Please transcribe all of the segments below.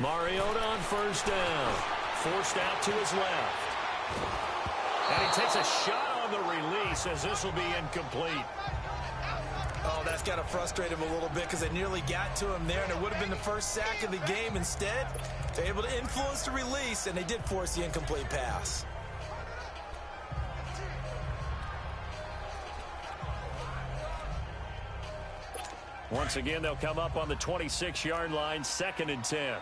Mariota on first down. Forced out to his left. And he takes a shot on the release as this will be incomplete. Oh, that's got to frustrate him a little bit because they nearly got to him there, and it would have been the first sack of the game. Instead, they're able to influence the release, and they did force the incomplete pass. Once again, they'll come up on the 26-yard line, 2nd and 10.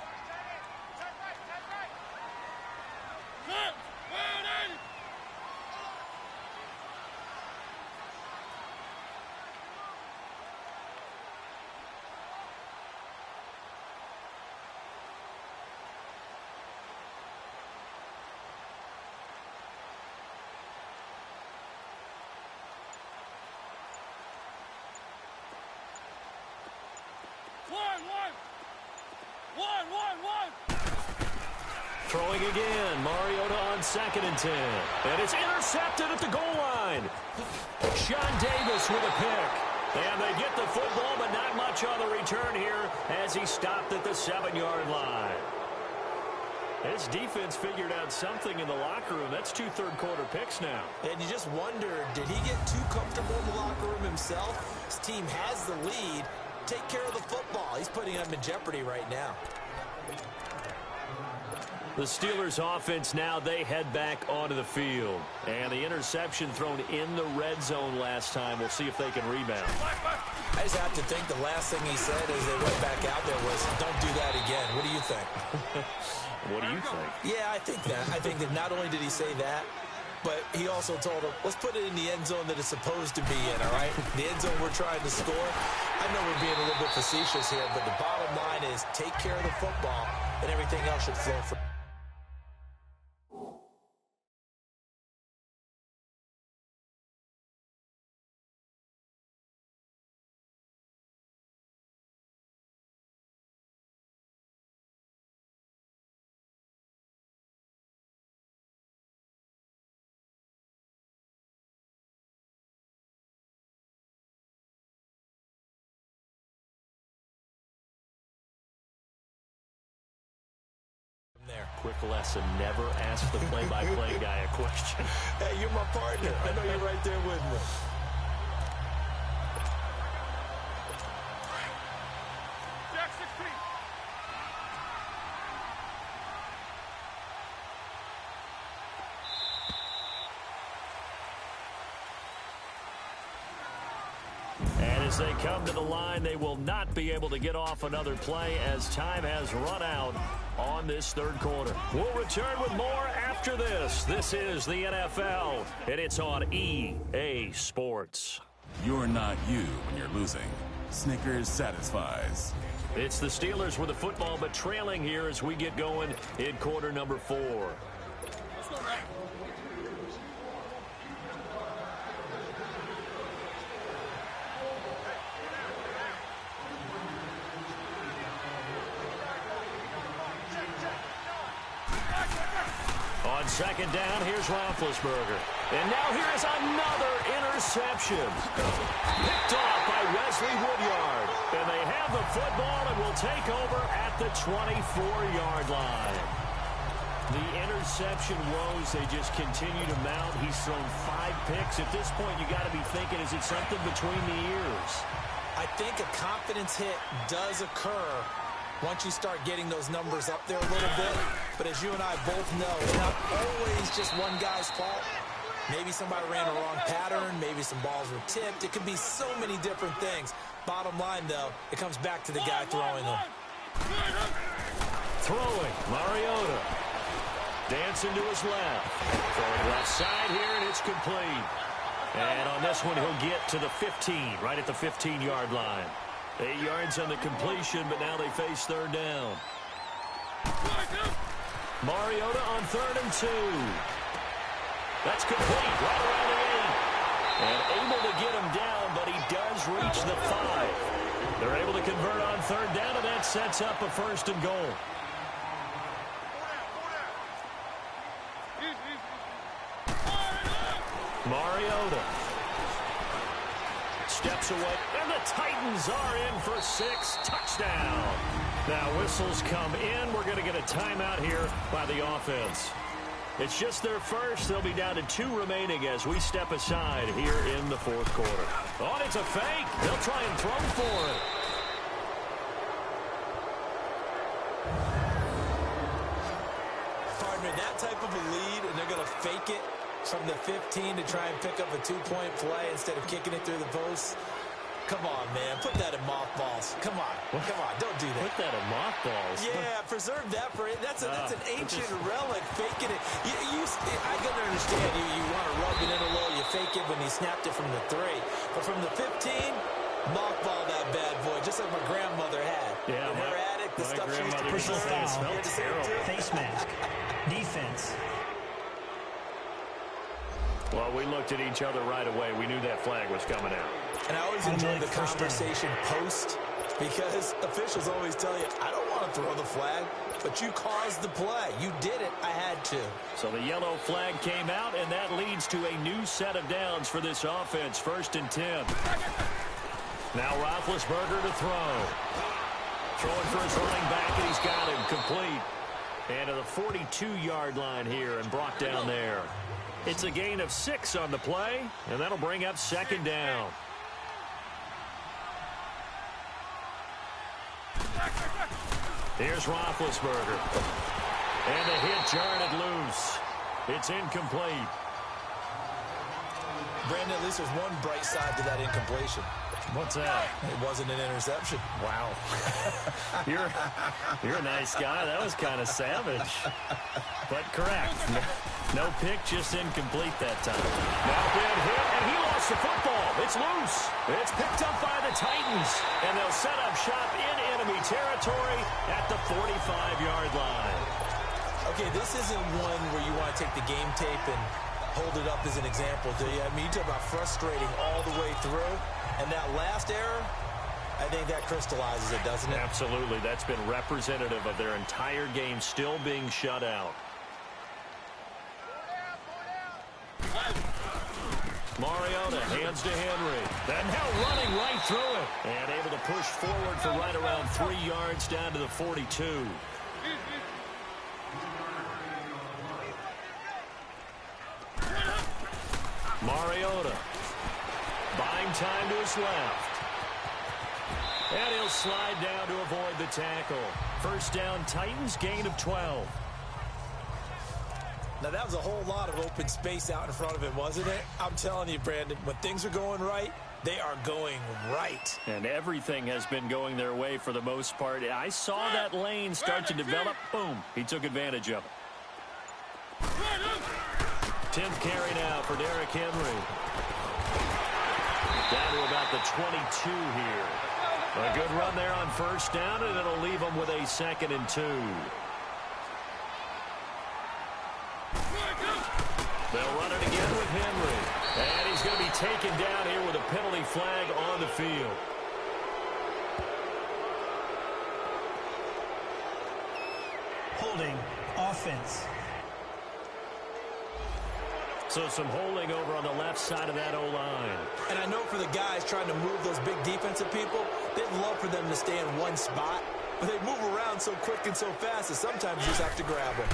Throwing again, Mariota on 2nd and 10. And it's intercepted at the goal line. Sean Davis with a pick. And they get the football, but not much on the return here as he stopped at the 7-yard line. His defense figured out something in the locker room. That's 2 third-quarter picks now. And you just wonder, did he get too comfortable in the locker room himself? His team has the lead. Take care of the football. He's putting them in jeopardy right now. The Steelers offense now, they head back onto the field. And the interception thrown in the red zone last time. We'll see if they can rebound. I just have to think the last thing he said as they went back out there was, don't do that again. What do you think? What do you think? Yeah, I think that. I think that not only did he say that, but he also told him, let's put it in the end zone that it's supposed to be in, all right? The end zone we're trying to score. I know we're being a little bit facetious here, but the bottom line is take care of the football, and everything else should flow from. There. Quick lesson, never ask the play-by-play guy a question. Hey, you're my partner. I know you're right there with me. And as they come to the line, they will not be able to get off another play as time has run out on this third quarter. We'll return with more after this. This is the NFL, and it's on EA Sports. You're not you when you're losing. Snickers satisfies. It's the Steelers with the football, but trailing here as we get going in quarter number 4. On second down, here's Roethlisberger. And now here is another interception. Picked off by Wesley Woodyard. And they have the football and will take over at the 24-yard line. The interception woes, they just continue to mount. He's thrown 5 picks. At this point, you got to be thinking, is it something between the ears? I think a confidence hit does occur once you start getting those numbers up there a little bit. But as you and I both know, it's not always just one guy's fault. Maybe somebody ran a wrong pattern. Maybe some balls were tipped. It could be so many different things. Bottom line, though, it comes back to the guy throwing them. Throwing, Mariota. Dancing to his left. Throwing left side here, and it's complete. And on this one, he'll get to the 15, right at the 15-yard line. 8 yards on the completion, but now they face third down. Mariota on 3rd and 2. That's complete, right around the 8. And able to get him down, but he does reach the 5. They're able to convert on 3rd down, and that sets up a 1st and goal. Mariota steps away, and the Titans are in for 6. Touchdown. Now whistles come in. We're going to get a timeout here by the offense. It's just their first. They'll be down to 2 remaining as we step aside here in the fourth quarter. Oh, and it's a fake. They'll try and throw for it. Partner, that type of a lead, and they're going to fake it from the 15 to try and pick up a 2-point play instead of kicking it through the post. Come on, man. Put that in mothballs. Come on. Come on. Don't do that. Put that in mothballs? Yeah, preserve that for it. That's an ancient relic. Faking it. I can understand you want to rub it in a little. You fake it when he snapped it from the 3. But from the 15, mothball that bad boy, just like my grandmother had. Yeah, her attic, the stuff she used to preserve. Face mask. Defense. Well, we looked at each other right away. We knew that flag was coming out. And I always enjoy the conversation post because officials always tell you, I don't want to throw the flag, but you caused the play. You did it. I had to. So the yellow flag came out, and that leads to a new set of downs for this offense. 1st and 10. Now Roethlisberger to throw. Throwing for his running back, and he's got him complete. And to the 42-yard line here and brought down there. It's a gain of 6 on the play, and that'll bring up 2nd down. Here's Roethlisberger. And the hit jarred it loose. It's incomplete. Brandon, at least there's one bright side to that incompletion. What's that? It wasn't an interception. Wow. You're a nice guy. That was kind of savage. But correct. No pick, just incomplete that time. Now big hit, and he lost the football. It's loose. It's picked up by the Titans, and they'll set up shop in enemy territory at the 45-yard line. Okay, this isn't one where you want to take the game tape and hold it up as an example, do you? I mean, you talk about frustrating all the way through, and that last error, I think that crystallizes it, doesn't it? Absolutely. That's been representative of their entire game still being shut out. Mariota hands to Henry. And now running right through it. And able to push forward for right around 3 yards down to the 42. Mariota buying time to his left. And he'll slide down to avoid the tackle. 1st down, Titans, gain of 12. Now, that was a whole lot of open space out in front of him, wasn't it? I'm telling you, Brandon, when things are going right, they are going right. And everything has been going their way for the most part. I saw that lane start to develop. Boom. He took advantage of it. 10th carry now for Derrick Henry. Down to about the 22 here. A good run there on 1st down, and it'll leave them with a 2nd and 2. They'll run it again with Henry. And he's going to be taken down here with a penalty flag on the field. Holding offense. So some holding over on the left side of that O-line. And I know for the guys trying to move those big defensive people, they'd love for them to stay in one spot. But they move around so quick and so fast that sometimes you just have to grab them.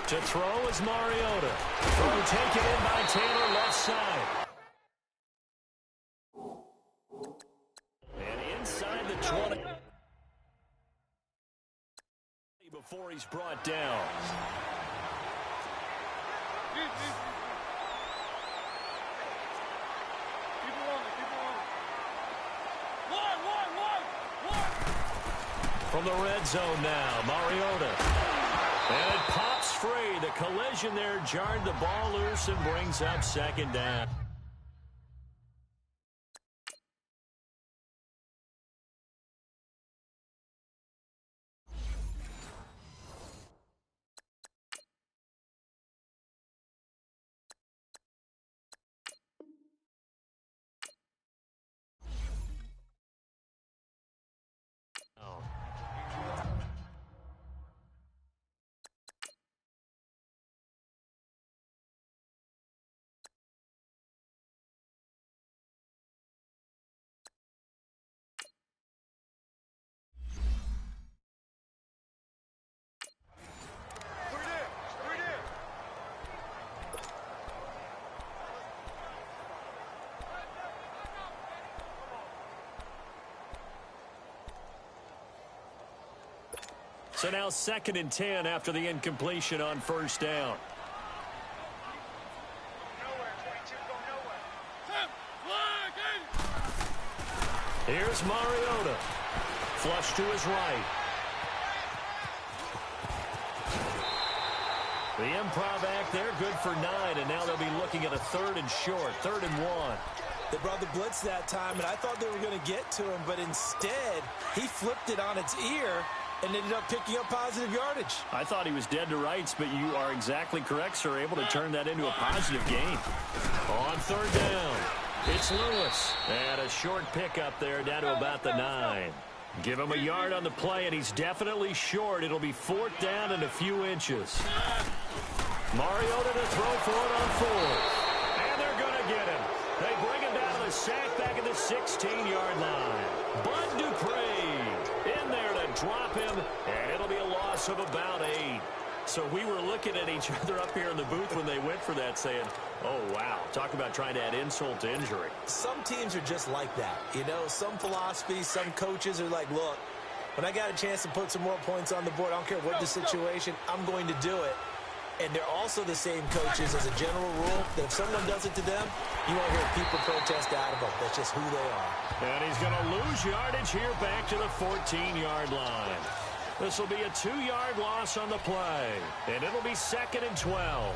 To throw is Mariota. Throw taken in by Taylor, left side. And inside the 20. Before he's brought down. From the red zone now, Mariota. And it pops free. The collision there jarred the ball loose and brings up 2nd down. So now 2nd and 10 after the incompletion on first down. Here's Mariota. Flush to his right. The improv act there, good for 9, and now they'll be looking at a 3rd and short, 3rd and 1. They brought the blitz that time, and I thought they were going to get to him, but instead, he flipped it on its ear and ended up picking up positive yardage. I thought he was dead to rights, but you are exactly correct, sir, able to turn that into a positive gain. On 3rd down, it's Lewis. And a short pickup there down to about the 9. Give him a yard on the play, and he's definitely short. It'll be 4th down and a few inches. Mariota to throw for it on 4th. And they're going to get him. They bring him down to the sack back at the 16-yard line. Bud Dupree in there to drop him, and it'll be a loss of about 8. So we were looking at each other up here in the booth when they went for that saying, oh, wow, talk about trying to add insult to injury. Some teams are just like that. You know, some philosophies, some coaches are like, look, when I got a chance to put some more points on the board, I don't care what the situation, I'm going to do it. And they're also the same coaches as a general rule that if someone does it to them, you won't hear people protest out of them. That's just who they are. And he's going to lose yardage here back to the 14-yard line. This will be a 2-yard loss on the play, and it'll be 2nd and 12.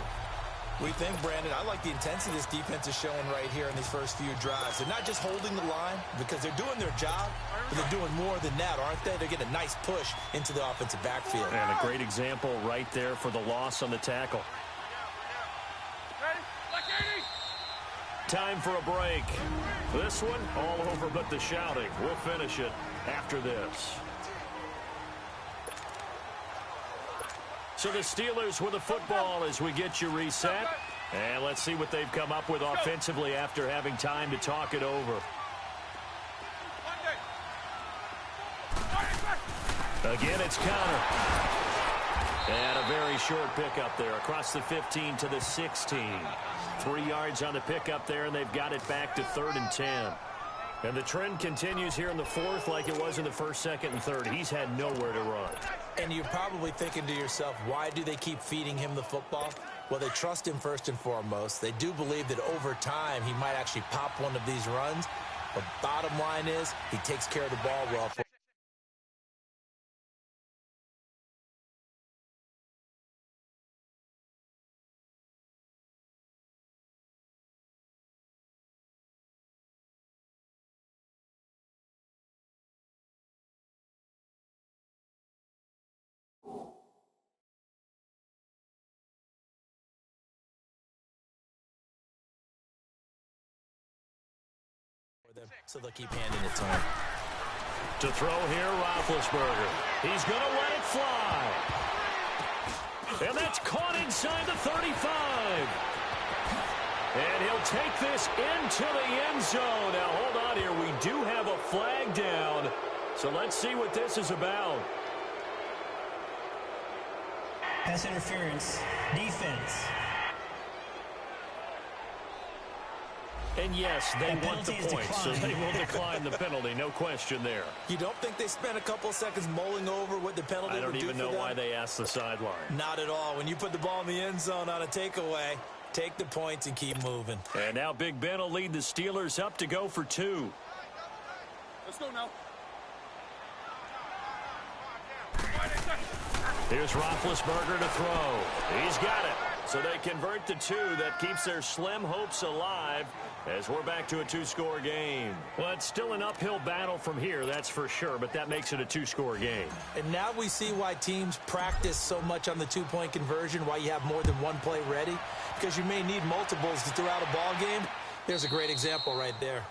We think, Brandon, I like the intensity this defense is showing right here in these first few drives. They're not just holding the line because they're doing their job, but they're doing more than that, aren't they? They're getting a nice push into the offensive backfield. And a great example right there for the loss on the tackle. Time for a break. This one all over but the shouting. We'll finish it after this. So the Steelers with the football as we get you reset. And let's see what they've come up with offensively after having time to talk it over. Again, it's Connor. And a very short pickup there across the 15 to the 16. 3 yards on the pickup there, and they've got it back to 3rd and 10. And the trend continues here in the 4th like it was in the 1st, 2nd, and 3rd. He's had nowhere to run. And you're probably thinking to yourself, why do they keep feeding him the football? Well, they trust him first and foremost. They do believe that over time he might actually pop one of these runs. But bottom line is he takes care of the ball well for them, so they'll keep handing it to him. To throw here, Roethlisberger. He's going to let it fly. And that's caught inside the 35. And he'll take this into the end zone. Now, hold on here. We do have a flag down. So let's see what this is about. Pass interference. Defense. And yes, they want the points, so they will decline the penalty. No question there. You don't think they spent a couple of seconds mulling over what the penalty would do for them? I don't even know why they asked the sideline. Not at all. When you put the ball in the end zone on a takeaway, take the points and keep moving. And now Big Ben will lead the Steelers up to go for 2. Let's go now. Here's Roethlisberger to throw. He's got it. So they convert the 2. That keeps their slim hopes alive as we're back to a 2-score game. Well, it's still an uphill battle from here, that's for sure, but that makes it a 2-score game. And now we see why teams practice so much on the 2-point conversion, why you have more than one play ready, because you may need multiples throughout a ball game. There's a great example right there.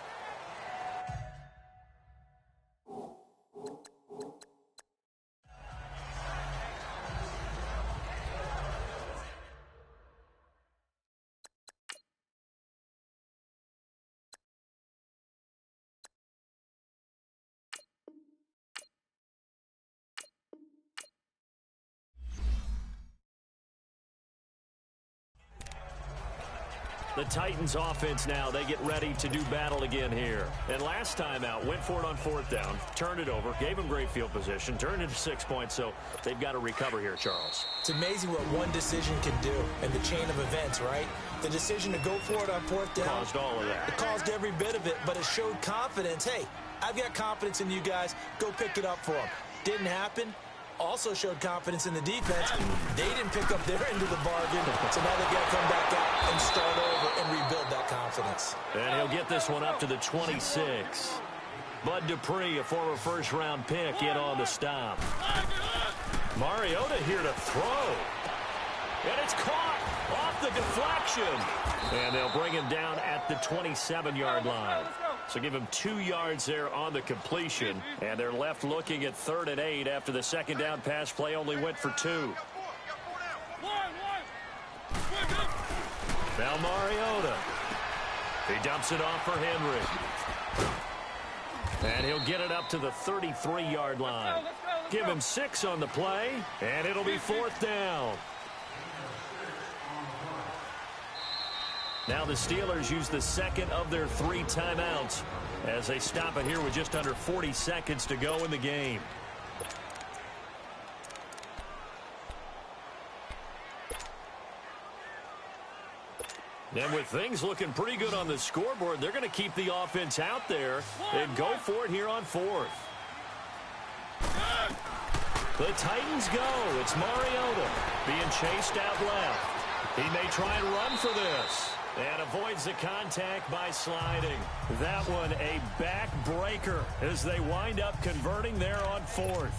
The Titans offense now, they get ready to do battle again here. And last time out, went for it on 4th down, turned it over, gave them great field position, turned it to 6 points, so they've got to recover here, Charles. It's amazing what one decision can do in the chain of events, right? The decision to go for it on 4th down. Caused all of that. It caused every bit of it, but it showed confidence. Hey, I've got confidence in you guys. Go pick it up for them. Didn't happen. Also showed confidence in the defense. They didn't pick up their end of the bargain, so now they've got to come back out and start over and rebuild that confidence. And he'll get this one up to the 26. Bud Dupree, a former first-round pick, in on the stop. Mariota here to throw. And it's caught off the deflection. And they'll bring him down at the 27-yard line. So give him 2 yards there on the completion. And they're left looking at 3rd and 8 after the second down pass play only went for 2. Now Mariota. He dumps it off for Henry. And he'll get it up to the 33-yard line. Give him 6 on the play, and it'll be 4th down. Now the Steelers use the second of their 3 timeouts as they stop it here with just under 40 seconds to go in the game. And with things looking pretty good on the scoreboard, they're going to keep the offense out there and go for it here on 4th. The Titans go. It's Mariota being chased out left. He may try and run for this. And avoids the contact by sliding. That one a backbreaker as they wind up converting there on 4th.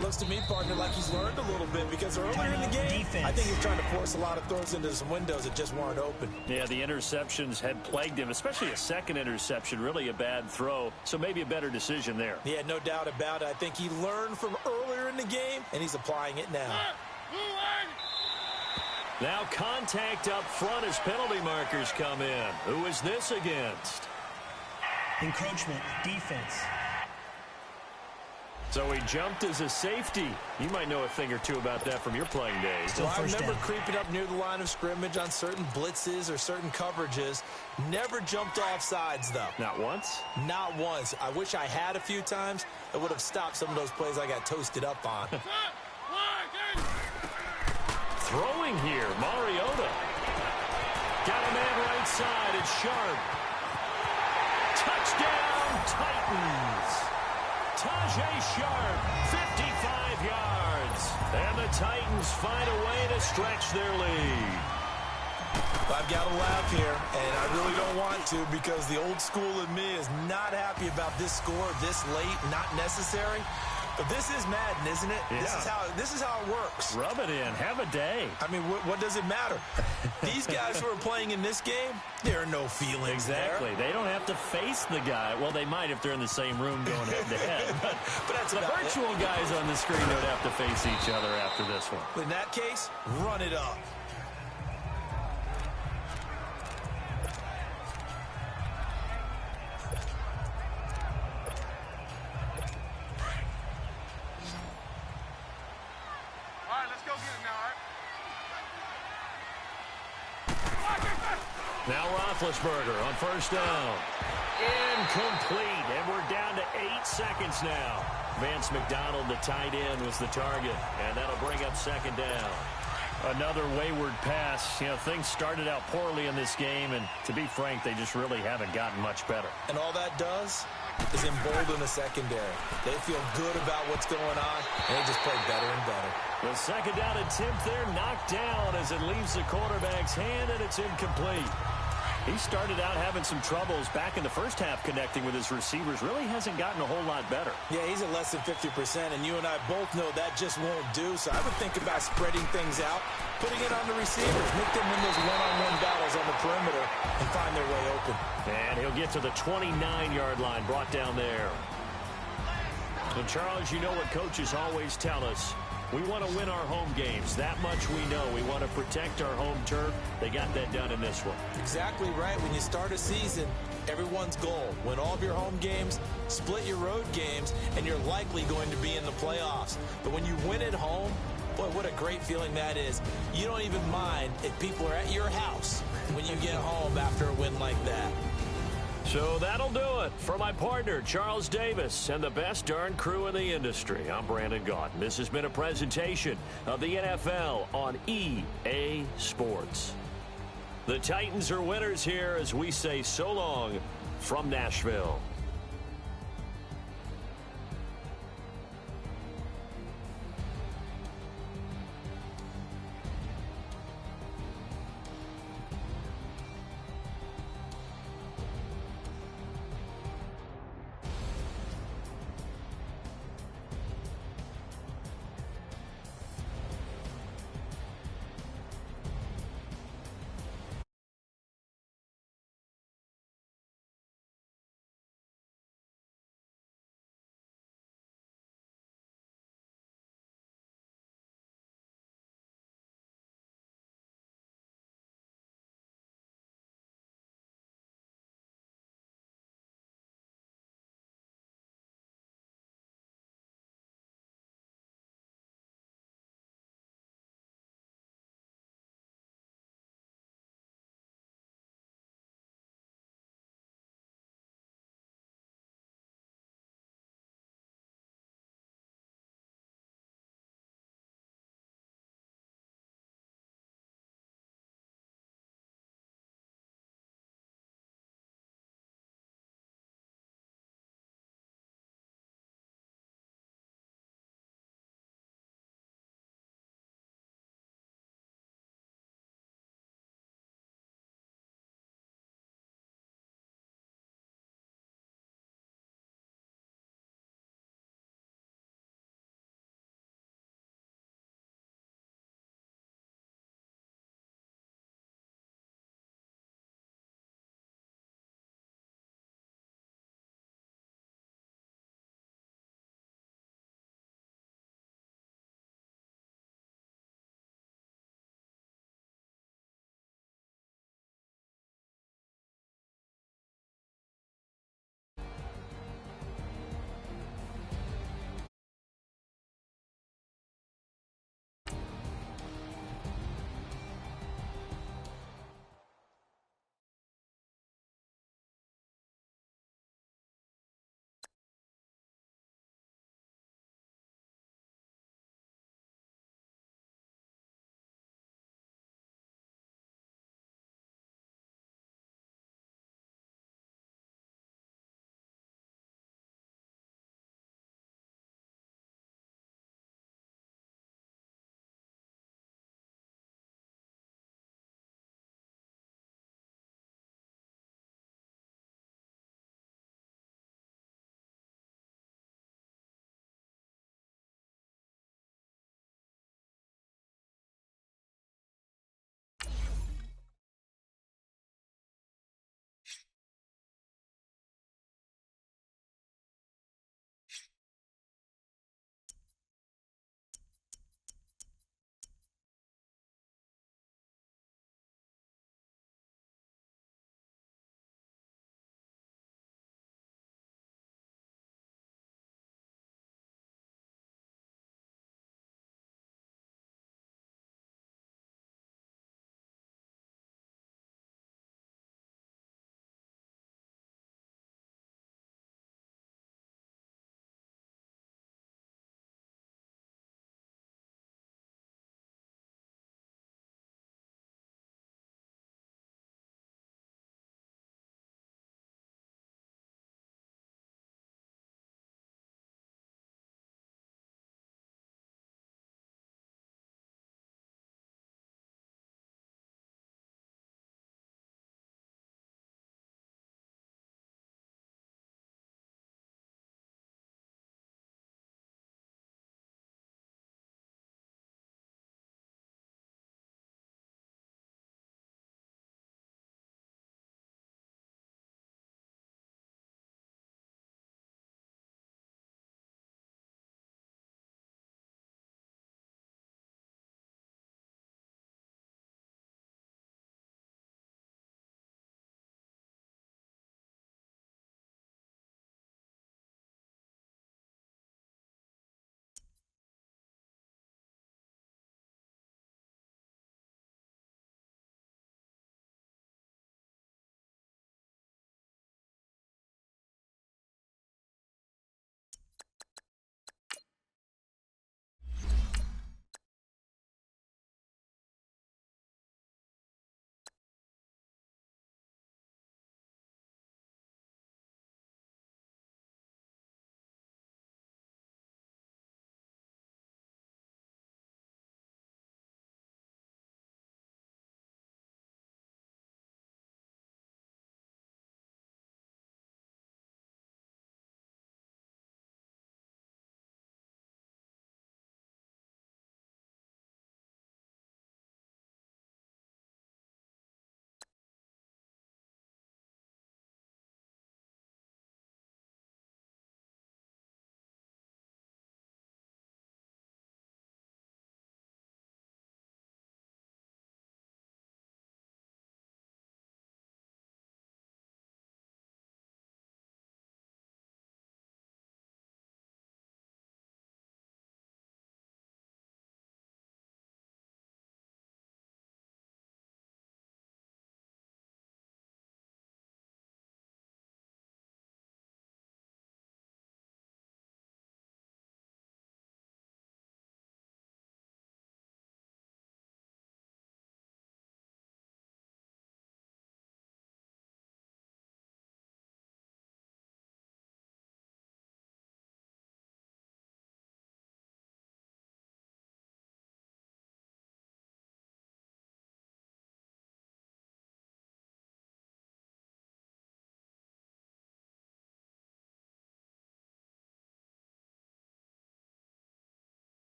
Looks to me, partner, like he's learned a little bit because earlier in the game, I think he's trying to force a lot of throws into some windows that just weren't open. Yeah, the interceptions had plagued him, especially a second interception, really a bad throw. So maybe a better decision there. Yeah, no doubt about it. I think he learned from earlier in the game, and he's applying it now. Now contact up front as penalty markers come in. Who is this against? Encroachment, defense. So he jumped as a safety. You might know a thing or two about that from your playing days. Well, I remember creeping up near the line of scrimmage on certain blitzes or certain coverages. Never jumped off sides, though. Not once? Not once. I wish I had a few times. It would have stopped some of those plays I got toasted up on. Throwing here, Mariota. Got a man right side. It's Sharp. Touchdown, Titans. Tajay Sharp, 55 yards. And the Titans find a way to stretch their lead. I've got to laugh here, and I really don't want to because the old school in me is not happy about this score this late, not necessary. But this is Madden, isn't it? Yeah. This is how it works. Rub it in. Have a day. I mean, what does it matter? These guys who are playing in this game, there are no feelings Exactly. there. They don't have to face the guy. Well, they might if they're in the same room going head-to-head. But that's the virtual guys on the screen don't have to face each other after this one. In that case, run it up. Now Roethlisberger on 1st down. Incomplete, and we're down to 8 seconds now. Vance McDonald, the tight end, was the target, and that'll bring up 2nd down. Another wayward pass. You know, things started out poorly in this game, and to be frank, they just really haven't gotten much better. And all that does is embolden the secondary. They feel good about what's going on, and they just play better and better. The 2nd down attempt there knocked down as it leaves the quarterback's hand, and it's incomplete. He started out having some troubles back in the first half connecting with his receivers. Really hasn't gotten a whole lot better. Yeah, he's at less than 50%, and you and I both know that just won't do. So I would think about spreading things out, putting it on the receivers, make them win those one-on-one battles on the perimeter, and find their way open. And he'll get to the 29-yard line, brought down there. And Charles, you know what coaches always tell us. We want to win our home games. That much we know. We want to protect our home turf. They got that done in this one. Exactly right. When you start a season, everyone's goal, win all of your home games, split your road games, and you're likely going to be in the playoffs. But when you win at home, Boy, what a great feeling that is. You don't even mind if people are at your house when you get home after a win like that. So that'll do it for my partner, Charles Davis, and the best darn crew in the industry. I'm Brandon Gaudin. This has been a presentation of the NFL on EA Sports. The Titans are winners here as we say so long from Nashville.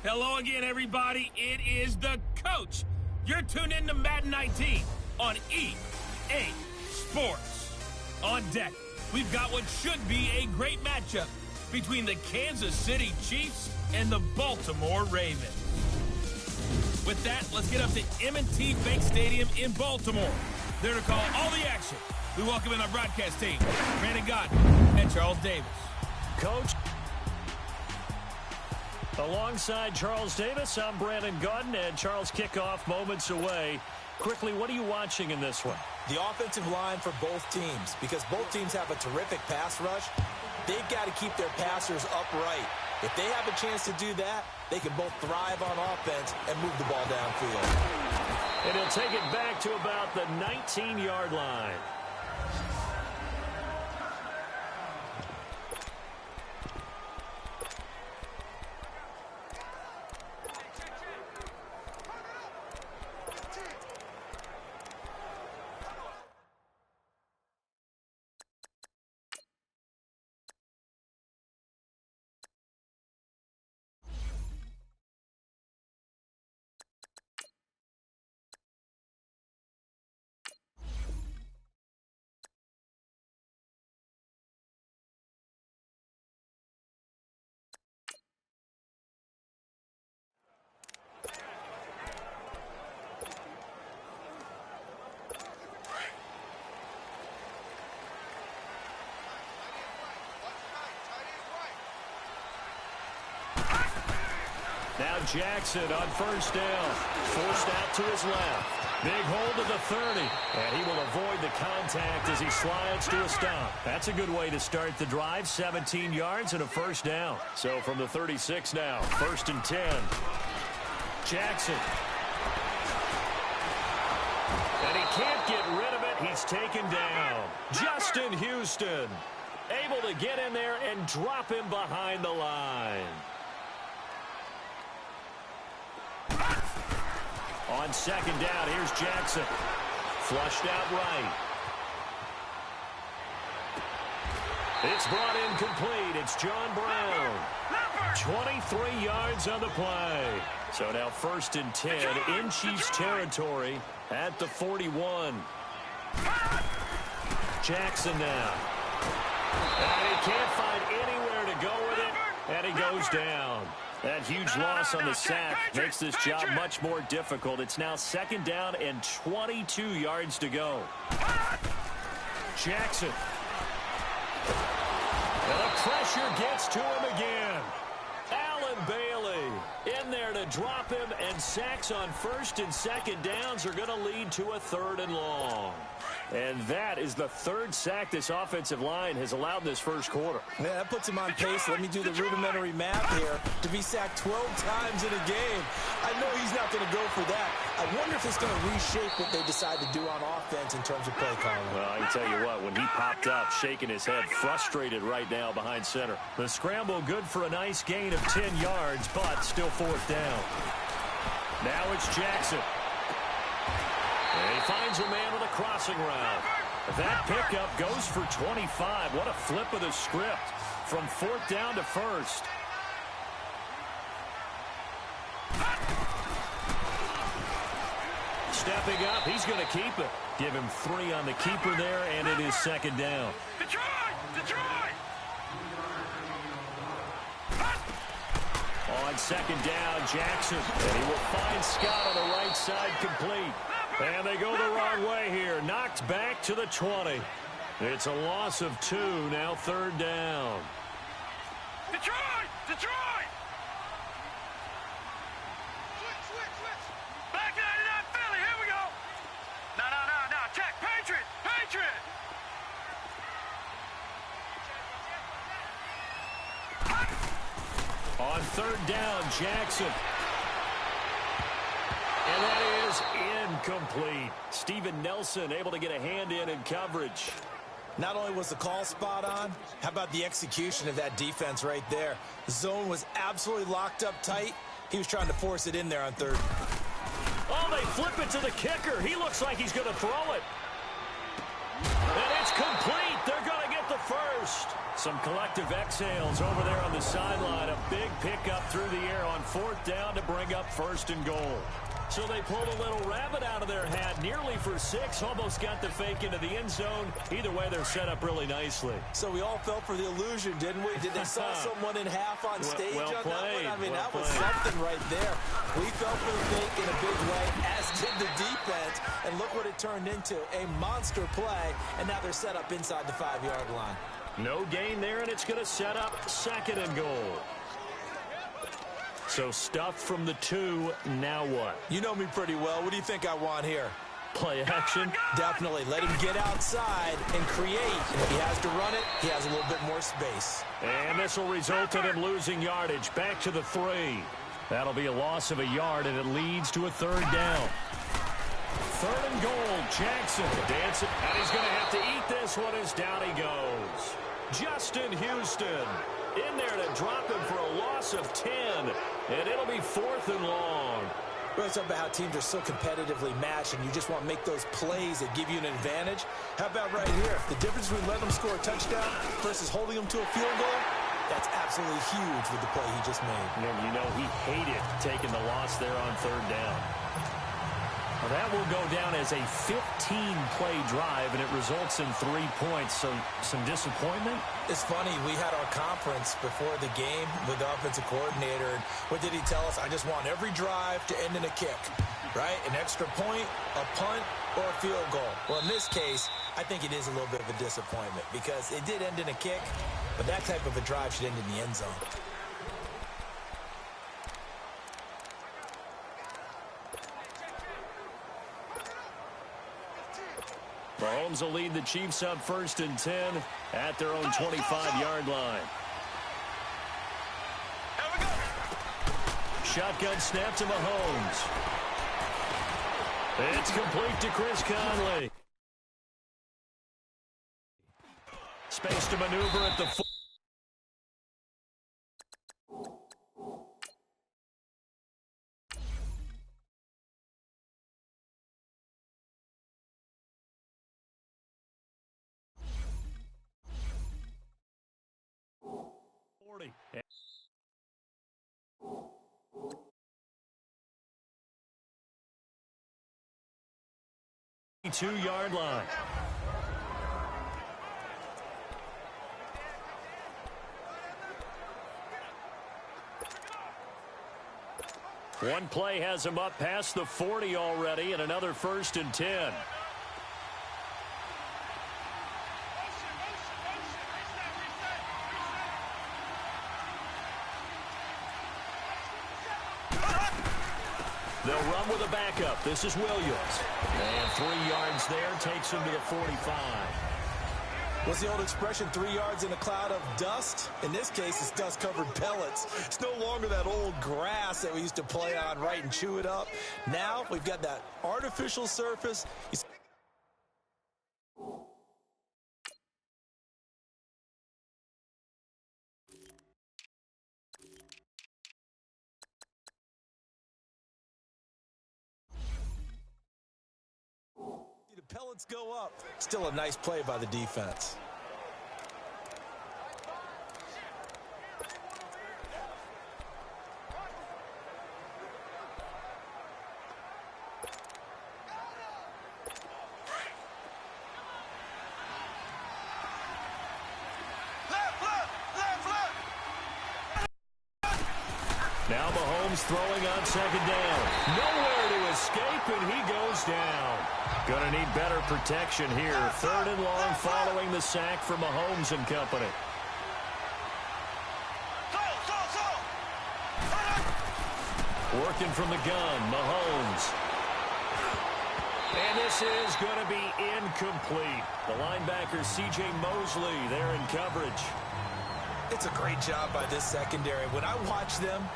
Hello again, everybody. It is the coach. You're tuned in to Madden 19 on EA Sports. On deck, we've got what should be a great matchup between the Kansas City Chiefs and the Baltimore Ravens. With that, let's get up to M&T Bank Stadium in Baltimore. There to call all the action. We welcome in our broadcast team, Brandon Godden and Charles Davis. Coach. Alongside Charles Davis, I'm Brandon Godden, and Charles, kickoff moments away. Quickly, what are you watching in this one? The offensive line for both teams, because both teams have a terrific pass rush. They've got to keep their passers upright. If they have a chance to do that, they can both thrive on offense and move the ball downfield. And he'll take it back to about the 19-yard line. Now Jackson on first down. Forced out to his left. Big hold of the 30. And he will avoid the contact as he slides to a stop. That's a good way to start the drive. 17 yards and a first down. So from the 36 now, 1st and 10. Jackson. And he can't get rid of it. He's taken down. Justin Houston able to get in there and drop him behind the line. On 2nd down, here's Jackson. Flushed out right. It's brought in complete. It's John Brown. 23 yards on the play. So now 1st and 10 in Chiefs territory at the 41. Jackson now. And he can't find anywhere to go with it, and he goes down. That huge loss on the sack makes this job much more difficult. It's now 2nd down and 22 yards to go. Jackson. And the pressure gets to him again. Allen Bailey in there to drop him, and sacks on 1st and 2nd downs are going to lead to a 3rd and long. And that is the 3rd sack this offensive line has allowed in this first quarter. Yeah, that puts him on pace. Let me do the rudimentary math here. To be sacked 12 times in a game, I know he's not going to go for that. I wonder if it's going to reshape what they decide to do on offense in terms of play calling. Well, I can tell you what, when he popped up, shaking his head, frustrated right now behind center. The scramble good for a nice gain of 10 yards, but still 4th down. Now it's Jackson. And he finds a man with a crossing route. That pickup goes for 25. What a flip of the script from 4th down to 1st. Stepping up, he's going to keep it. Give him 3 on the keeper there, and it is 2nd down. Detroit! On 2nd down, Jackson. And he will find Scott on the right side complete. And they go the wrong way here. Knocked back to the 20. It's a loss of 2, now 3rd down. Detroit! Switch. Back 99 Philly, here we go. No, check, Patriot. On 3rd down, Jackson. And that is incomplete. Steven Nelson able to get a hand in coverage. Not only was the call spot on, how about the execution of that defense right there? The zone was absolutely locked up tight. He was trying to force it in there on 3rd. Oh, they flip it to the kicker. He looks like he's going to throw it. And it's complete. They're going to get the first. Some collective exhales over there on the sideline. A big pickup through the air on 4th down to bring up 1st and goal. So they pulled a little rabbit out of their hat, nearly for 6, almost got the fake into the end zone. Either way, they're set up really nicely. So we all fell for the illusion, didn't we? Did they saw someone in half on stage on that one? I mean, that was something right there. We fell for the fake in a big way, as did the defense. And look what it turned into, a monster play. And now they're set up inside the 5-yard line. No gain there, and it's going to set up 2nd and goal. So stuff from the 2, now what? You know me pretty well. What do you think I want here? Play action? Definitely. Let him get outside and create. And if he has to run it, he has a little bit more space. And this will result in him losing yardage. Back to the 3. That'll be a loss of a yard, and it leads to a 3rd down. 3rd and goal. Jackson dancing. And he's going to have to eat this one as down he goes. Justin Houston in there to drop him for a loss of 10. And it'll be 4th and long. Well, it's about how teams are so competitively matched, and you just want to make those plays that give you an advantage. How about right here? The difference between letting them score a touchdown versus holding them to a field goal, that's absolutely huge with the play he just made. And you know he hated taking the loss there on 3rd down. Well, that will go down as a 15-play drive, and it results in 3 points. So some disappointment? It's funny. We had our conference before the game with the offensive coordinator. And what did he tell us? I just want every drive to end in a kick, right? An extra point, a punt, or a field goal. Well, in this case, I think it is a little bit of a disappointment because it did end in a kick, but that type of a drive should end in the end zone. Mahomes will lead the Chiefs up 1st and 10 at their own 25-yard line. Shotgun snap to Mahomes. It's complete to Chris Conley. Space to maneuver at the 4. Two-yard line. One play has him up past the 40 already, and another 1st and 10. They'll run with a backup. This is Williams. And 3 yards there takes him to the 45. What's the old expression, 3 yards in a cloud of dust? In this case, it's dust-covered pellets. It's no longer that old grass that we used to play on, right, and chew it up. Now we've got that artificial surface. The pellets go up. Still a nice play by the defense. Now Mahomes throwing on 2nd down. Nowhere to escape, and he goes down. Gonna need better protection here. 3rd and long following the sack for Mahomes and company. Working from the gun, Mahomes. And this is going to be incomplete. The linebacker, 𝕊𝕎𝔼𝔸𝔋, there in coverage. It's a great job by this secondary. When I watch them,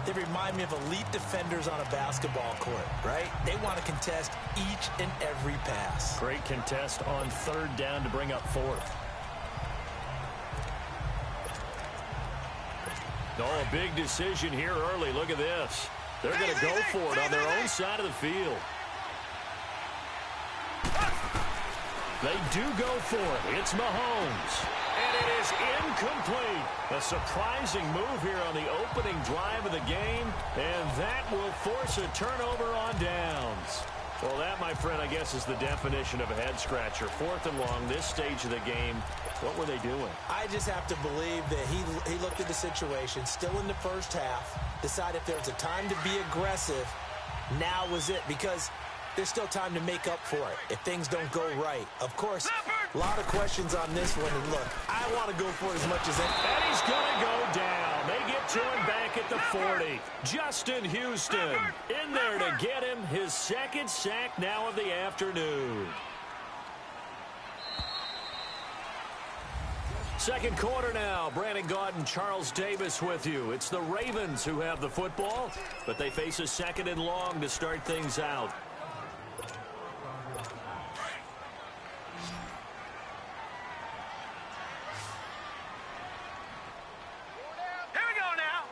they remind me of elite defenders on a basketball court, right? They want to contest each and every pass. Great contest on 3rd down to bring up 4th. Oh, a big decision here early. Look at this. They're going to go for it on their own side of the field. They do go for it. It's Mahomes. And it is incomplete. A surprising move here on the opening drive of the game. And that will force a turnover on downs. Well, that, my friend, I guess is the definition of a head-scratcher. 4th and long, this stage of the game. What were they doing? I just have to believe that he looked at the situation, still in the first half, decided if there was a time to be aggressive, now was it, because there's still time to make up for it if things don't go right. Of course, a lot of questions on this one, and look, I want to go for it as much as anything. And he's going to go down. They get to him back at the 40. Justin Houston in there to get him his second sack now of the afternoon. Second quarter now. Brandon Gaudin and Charles Davis with you. It's the Ravens who have the football, but they face a 2nd and long to start things out. Here we go now.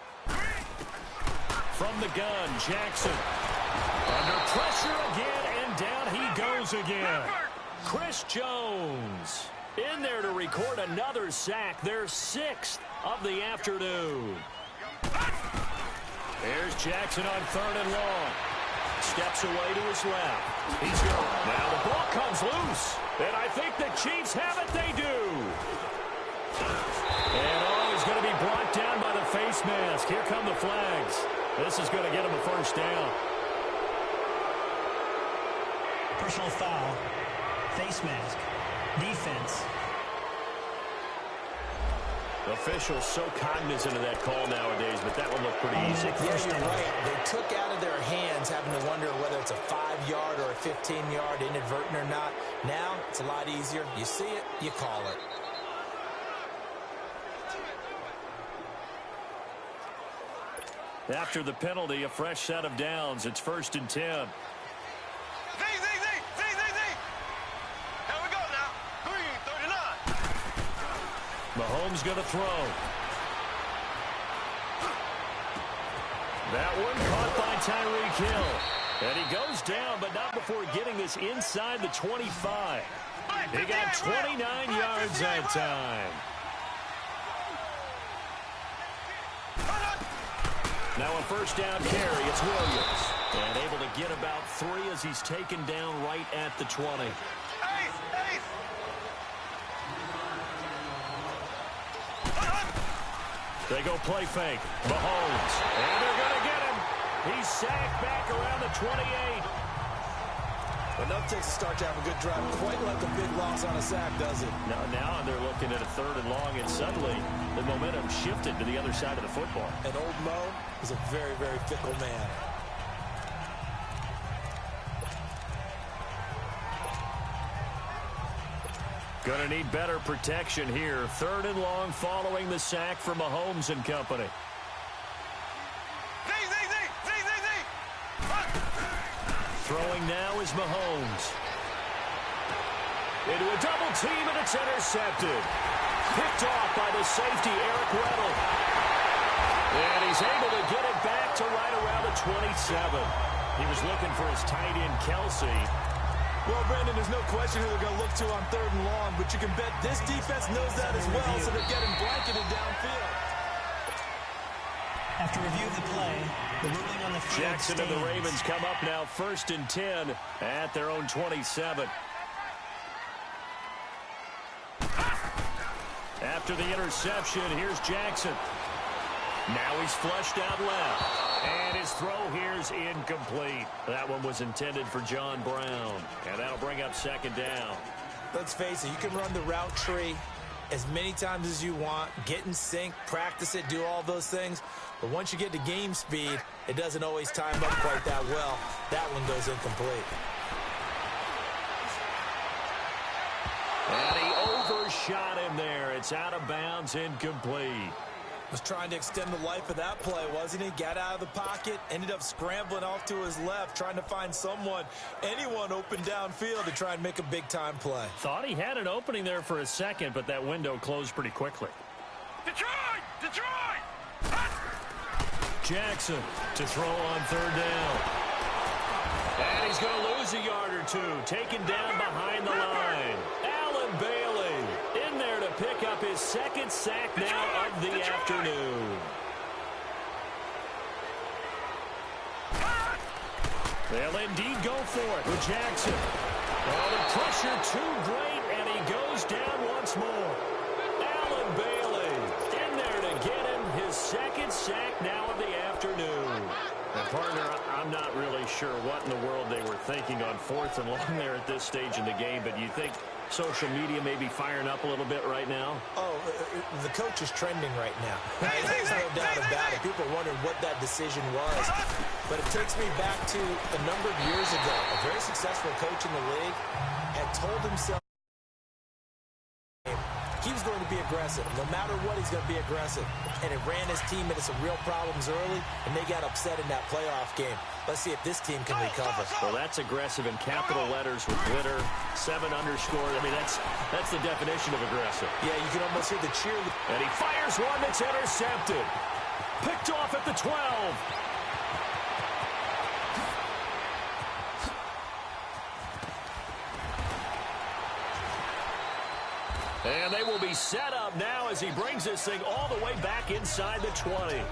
From the gun, Jackson. Under pressure again, and down he goes again. Chris Jones in there to record another sack, their 6th of the afternoon. There's Jackson on 3rd and long. Steps away to his left. He's going. Now the ball comes loose. And I think the Chiefs have it. They do. And he's going to be brought down by the face mask. Here come the flags. This is going to get him a first down. Personal foul. Face mask. Defense. Officials so cognizant of that call nowadays, but that one looked pretty easy. Yeah, you're right. They took out of their hands having to wonder whether it's a 5-yard or a 15-yard inadvertent or not. Now, it's a lot easier. You see it, you call it. After the penalty, a fresh set of downs. It's 1st and 10. Mahomes going to throw. That one caught by Tyreek Hill. And he goes down, but not before getting this inside the 25. He got 29 yards that time. Now a first down carry. It's Williams. And able to get about 3 as he's taken down right at the 20. They go play fake. Mahomes. And they're going to get him. He's sacked back around the 28. Enough takes to start to have a good drive. Quite like a big loss on a sack, does it? Now they're looking at a 3rd and long, and suddenly the momentum shifted to the other side of the football. And old Mo is a very, very fickle man. Going to need better protection here. 3rd and long following the sack from Mahomes and company. Throwing now is Mahomes. Into a double team, and it's intercepted. Picked off by the safety, Eric Weddle. And he's able to get it back to right around the 27. He was looking for his tight end, Kelsey. Well, Brandon, there's no question who they're going to look to on 3rd and long, but you can bet this defense knows that as well, so they're getting blanketed downfield. After review of the play, the ruling on the field Jackson stands. and the Ravens come up now 1st and 10 at their own 27. After the interception, here's Jackson. Now he's flushed out left. And his throw here is incomplete. That one was intended for John Brown. And that'll bring up 2nd down. Let's face it, you can run the route tree as many times as you want, get in sync, practice it, do all those things. But once you get to game speed, it doesn't always time up quite that well. That one goes incomplete. And he overshot him there. It's out of bounds, incomplete. Was trying to extend the life of that play, wasn't he? Got out of the pocket, ended up scrambling off to his left, trying to find anyone open downfield to try and make a big-time play. Thought he had an opening there for a second, but that window closed pretty quickly. Detroit! Jackson to throw on 3rd down. And he's going to lose a yard or two, taken down behind the line. Allen Bailey in there to pick up his second sack now of the afternoon. They'll indeed go for it with Jackson. Oh, the pressure too great, and he goes down once more. Allen Bailey in there to get him his second sack now of the afternoon. And partner, I'm not really sure what in the world they were thinking on 4th and long there at this stage in the game, but you think social media may be firing up a little bit right now? Oh, the coach is trending right now. There's no doubt about it. People are wondering what that decision was. But it takes me back to a number of years ago. A very successful coach in the league had told himself he was going to be aggressive. No matter what, he's going to be aggressive. And it ran his team into some real problems early, and they got upset in that playoff game. Let's see if this team can recover. Well, that's aggressive in capital letters with glitter, 7 underscore. I mean, that's the definition of aggressive. Yeah, you can almost hear the cheer. And he fires one that's intercepted. Picked off at the 12. And they will be set up now as he brings this thing all the way back inside the 20.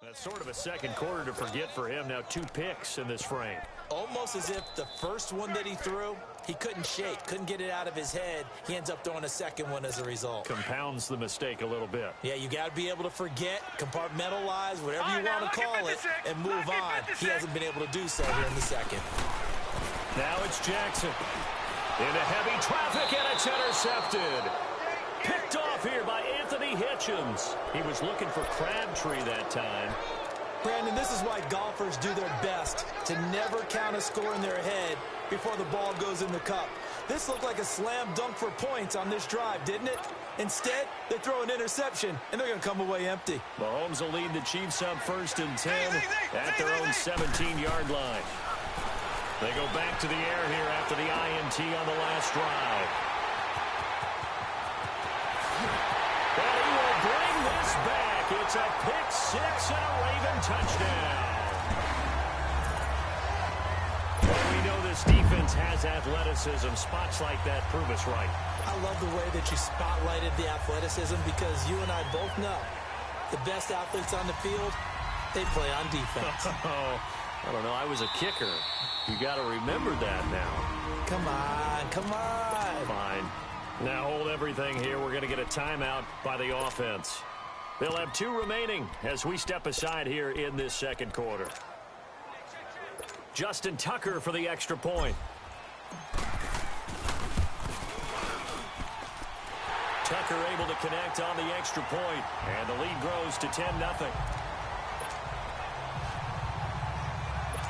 That's sort of a second quarter to forget for him. Now 2 picks in this frame. Almost as if the first one that he threw, he couldn't shake, couldn't get it out of his head. He ends up throwing a second one as a result. Compounds the mistake a little bit. Yeah, you got to be able to forget, compartmentalize, whatever you want to call it, and move on. He hasn't been able to do so here in the second. Now it's Jackson. Into heavy traffic, and it's intercepted. Picked off here by Anthony Hitchens. He was looking for Crabtree that time. Brandon, this is why golfers do their best to never count a score in their head before the ball goes in the cup. This looked like a slam dunk for points on this drive, didn't it? Instead, they throw an interception, and they're going to come away empty. Mahomes will lead the Chiefs up 1st and 10 at their own 17-yard line. They go back to the air here after the INT on the last drive. And he will bring this back. It's a pick 6 and a Raven touchdown. Well, we know this defense has athleticism. Spots like that prove us right. I love the way that you spotlighted the athleticism because you and I both know the best athletes on the field, they play on defense. Oh, I don't know. I was a kicker. You got to remember that now. Come on, come on. Fine. Now hold everything here. We're going to get a timeout by the offense. They'll have 2 remaining as we step aside here in this second quarter. Justin Tucker for the extra point. Tucker able to connect on the extra point, and the lead grows to 10-0.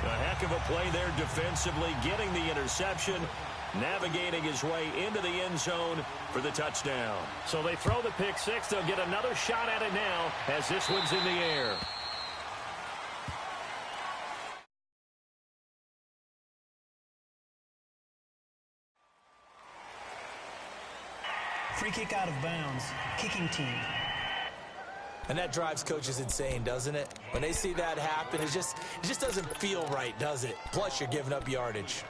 A heck of a play there defensively, getting the interception, navigating his way into the end zone for the touchdown. So they throw the pick 6. They'll get another shot at it now as this one's in the air. Free kick out of bounds. Kicking team. And that drives coaches insane, doesn't it? When they see that happen, it just doesn't feel right, does it? Plus, you're giving up yardage.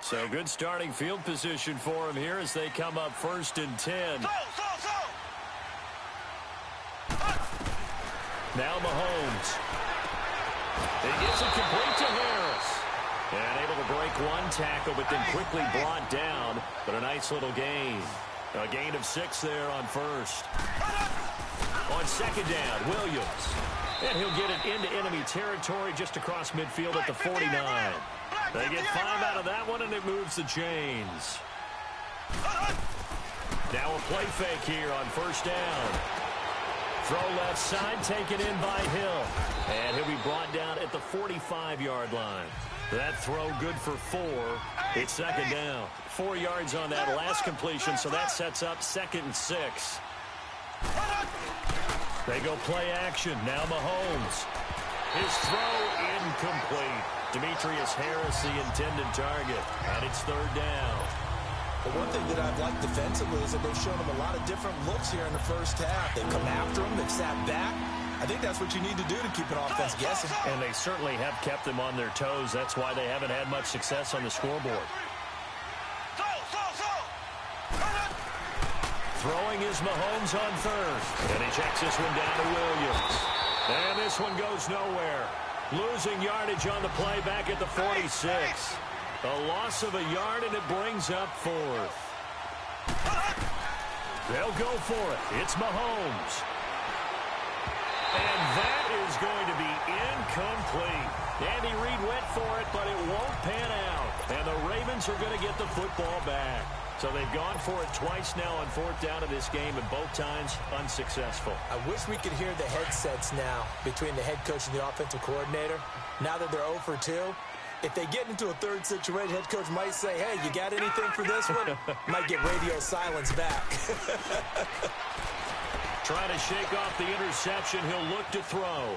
So good starting field position for him here as they come up 1st and 10. Now Mahomes. He gets it complete to Harris. And able to break one tackle, but then quickly brought down. But a nice little gain. A gain of 6 there on 1st. On 2nd down, Williams. And he'll get it into enemy territory just across midfield at the 49. They get 5 out of that one, and it moves the chains. Now a play fake here on first down. Throw left side, taken in by Hill. And he'll be brought down at the 45-yard line. That throw good for 4. It's second down. 4 yards on that last completion, so that sets up 2nd and 6. They go play action. Now Mahomes. His throw incomplete. Demetrius Harris, the intended target. And it's 3rd down. But one thing that I've liked defensively is that they've shown him a lot of different looks here in the first half. They've come after him. They've sat back. I think that's what you need to do to keep an offense guessing. And they certainly have kept them on their toes. That's why they haven't had much success on the scoreboard. Throwing is Mahomes on 3rd. And he checks this one down to Williams. And this one goes nowhere. Losing yardage on the play back at the 46. A loss of a yard, and it brings up 4th. They'll go for it. It's Mahomes. And that is going to be incomplete. Andy Reid went for it, but it won't pan out. And the Ravens are going to get the football back. So they've gone for it twice now on 4th down in this game, and both times unsuccessful. I wish we could hear the headsets now between the head coach and the offensive coordinator. Now that they're 0 for 2, if they get into a 3rd situation, head coach might say, hey, you got anything for this one? Might get radio silence back. Trying to shake off the interception. He'll look to throw.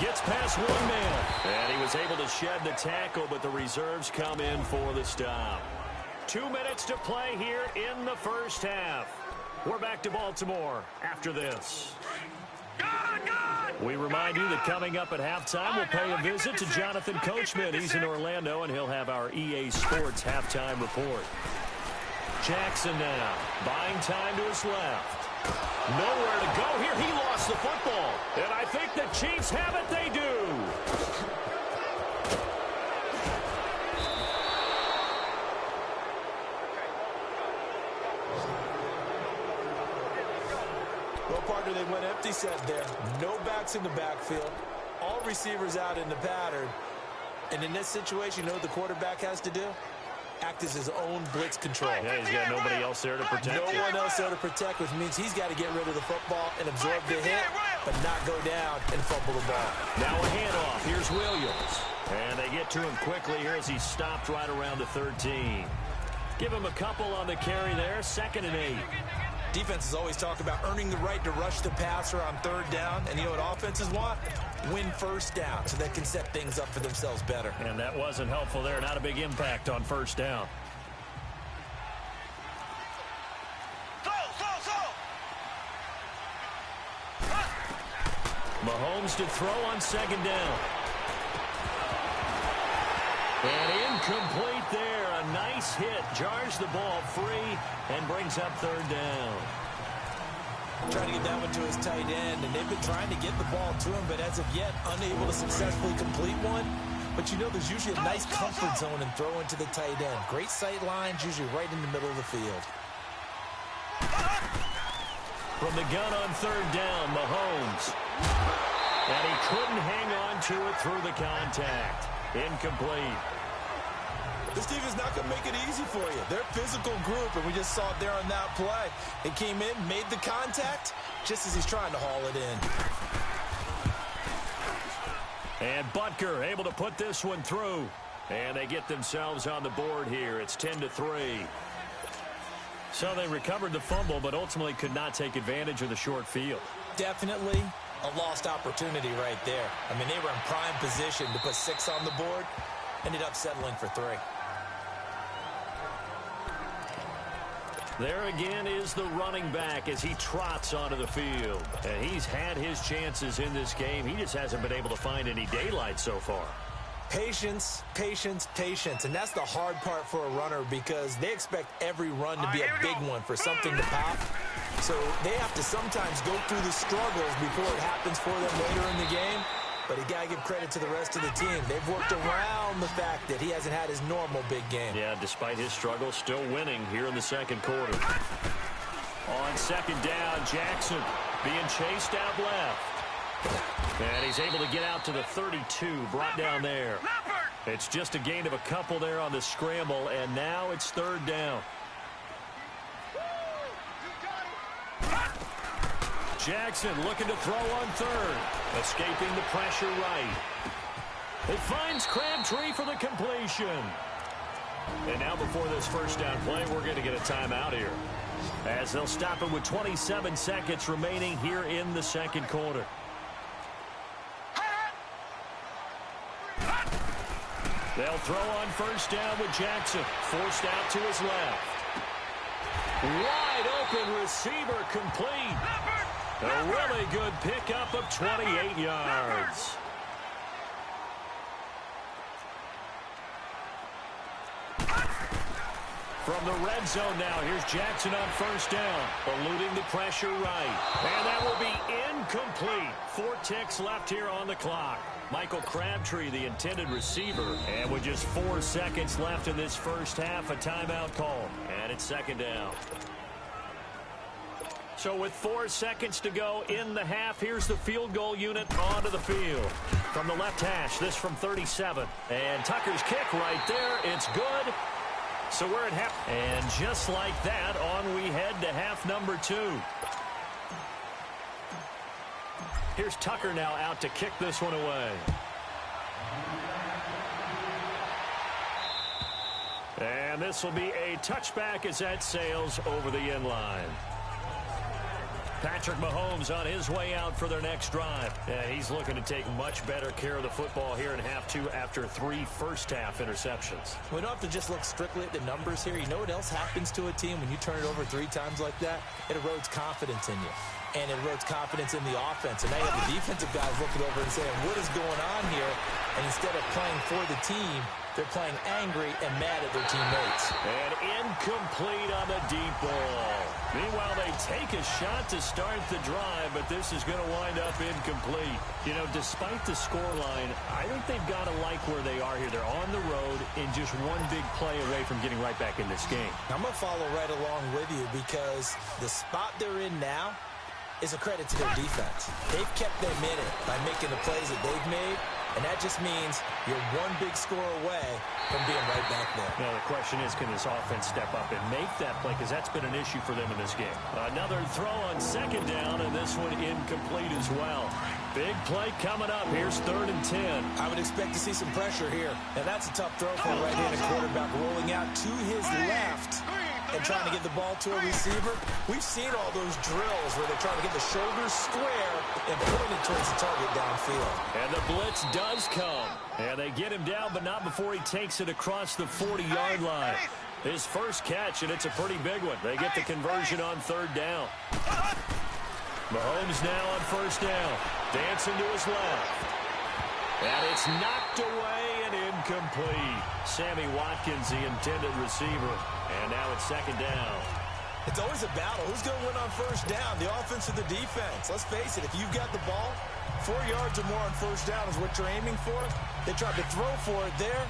Gets past one man. And he was able to shed the tackle, but the reserves come in for the stop. 2 minutes to play here in the first half. We're back to Baltimore after this. We remind you that coming up at halftime, we'll pay a visit to Jonathan Coachman. He's in Orlando, and he'll have our EA Sports halftime report. Jackson now, buying time to his left. Nowhere to go here. He lost the football. And I think the Chiefs have it. They do. Well, partner, they went empty set there. No backs in the backfield. All receivers out in the pattern. And in this situation, you know what the quarterback has to do? Act as his own blitz control. Yeah, he's got nobody else there to protect him. No one else there to protect, which means he's got to get rid of the football and absorb the hit, but not go down and fumble the ball. Now a handoff. Here's Williams. And they get to him quickly here as he's stopped right around the 13. Give him a couple on the carry there. 2nd and 8. Defenses always talk about earning the right to rush the passer on 3rd down. And you know what offenses want? Win 1st down so they can set things up for themselves better. And that wasn't helpful there. Not a big impact on 1st down. Mahomes to throw on 2nd down. And incomplete there. A nice hit. Jars the ball free and brings up 3rd down. Trying to get that one to his tight end, and they've been trying to get the ball to him, but as of yet, unable to successfully complete one. But you know there's usually a nice comfort zone in throwing to the tight end. Great sight lines, usually right in the middle of the field. From the gun on 3rd down, Mahomes. And he couldn't hang on to it through the contact. Incomplete. This defense is not going to make it easy for you. They're a physical group, and we just saw it there on that play. They came in, made the contact, just as he's trying to haul it in. And Butker able to put this one through. And they get themselves on the board here. It's 10-3. So they recovered the fumble, but ultimately could not take advantage of the short field. Definitely a lost opportunity right there. I mean, they were in prime position to put 6 on the board. Ended up settling for 3. There again is the running back as he trots onto the field. And he's had his chances in this game. He just hasn't been able to find any daylight so far. Patience, patience, patience. And that's the hard part for a runner because they expect every run to be a big one for something to pop. So they have to sometimes go through the struggles before it happens for them later in the game. But you got to give credit to the rest of the team. They've worked around the fact that he hasn't had his normal big game. Yeah, despite his struggles, still winning here in the 2nd quarter. On 2nd down, Jackson being chased out left. And he's able to get out to the 32, brought down there. It's just a gain of a couple there on the scramble, and now it's 3rd down. Jackson looking to throw on third. Escaping the pressure right. It finds Crabtree for the completion. And now before this first down play, we're going to get a timeout here, as they'll stop it with 27 seconds remaining here in the second quarter. They'll throw on first down with Jackson. Forced out to his left. Wide open receiver complete. A really good pickup of 28 yards. From the red zone now, here's Jackson on first down, eluding the pressure right. And that will be incomplete. 4 ticks left here on the clock. Michael Crabtree, the intended receiver. And with just 4 seconds left in this first half, a timeout call. And it's second down. So with 4 seconds to go in the half, here's the field goal unit onto the field. From the left hash, this from 37. And Tucker's kick right there. It's good. So we're at half. And just like that, on we head to half number 2. Here's Tucker now out to kick this one away. And this will be a touchback as that sails over the end line. Patrick Mahomes on his way out for their next drive. Yeah, he's looking to take much better care of the football here in half 2 after 3 first-half interceptions. We don't have to just look strictly at the numbers here. You know what else happens to a team when you turn it over 3 times like that? It erodes confidence in you. And it erodes confidence in the offense. And now you have the defensive guys looking over and saying, what is going on here? And instead of playing for the team, they're playing angry and mad at their teammates. And incomplete on the deep ball. Meanwhile, they take a shot to start the drive, but this is going to wind up incomplete. You know, despite the scoreline, I think they've got to like where they are here. They're on the road and just one big play away from getting right back in this game. I'm going to follow right along with you because the spot they're in now is a credit to their defense. They've kept them in it by making the plays that they've made, and that just means you're one big score away from being right back there. Now, the question is, can this offense step up and make that play? Because that's been an issue for them in this game. Another throw on second down, and this one incomplete as well. Big play coming up. Here's 3rd and 10. I would expect to see some pressure here. Now, that's a tough throw for a right-handed quarterback rolling out to his left and trying to get the ball to a receiver. We've seen all those drills where they're trying to get the shoulders square and point it towards the target downfield. And the blitz does come. And they get him down, but not before he takes it across the 40-yard line. His first catch, and it's a pretty big one. They get the conversion on 3rd down. Mahomes now on first down. Dancing to his left. And it's knocked away and incomplete. Sammy Watkins, the intended receiver. And now it's second down. It's always a battle. Who's going to win on first down, the offense or the defense? Let's face it, if you've got the ball, 4 yards or more on first down is what you're aiming for. They tried to throw for it there.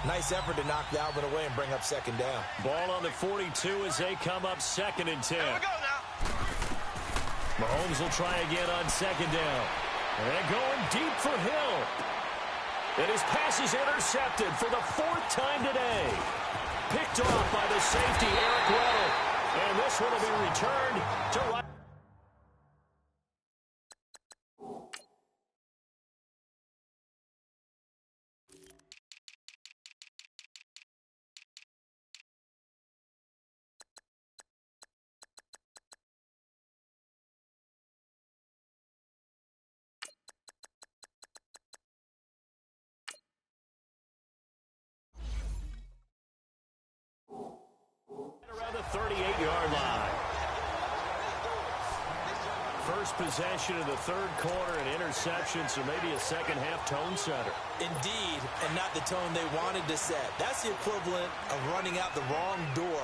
Nice effort to knock that one away and bring up second down. Ball on the 42 as they come up 2nd and 10. Here we go now. Mahomes will try again on second down. And they're going deep for Hill. And his pass is intercepted for the 4th time today. Picked off by the safety, Eric Weddle. And this one will be returned to right. Around the 38-yard line. First possession of the 3rd quarter, an interception, so maybe a second-half tone setter. Indeed, and not the tone they wanted to set. That's the equivalent of running out the wrong door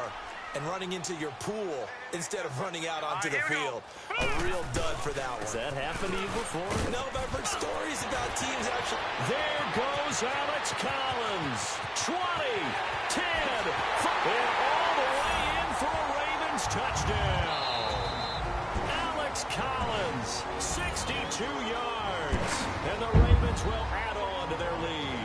and running into your pool instead of running out onto the field. A real dud for that one. Has that happened to you before? No, but I've heard stories about teams actually. There goes Alex Collins. 20, 10, 5, and all the way in for a Ravens touchdown. Alex Collins, 62 yards. And the Ravens will add on to their lead.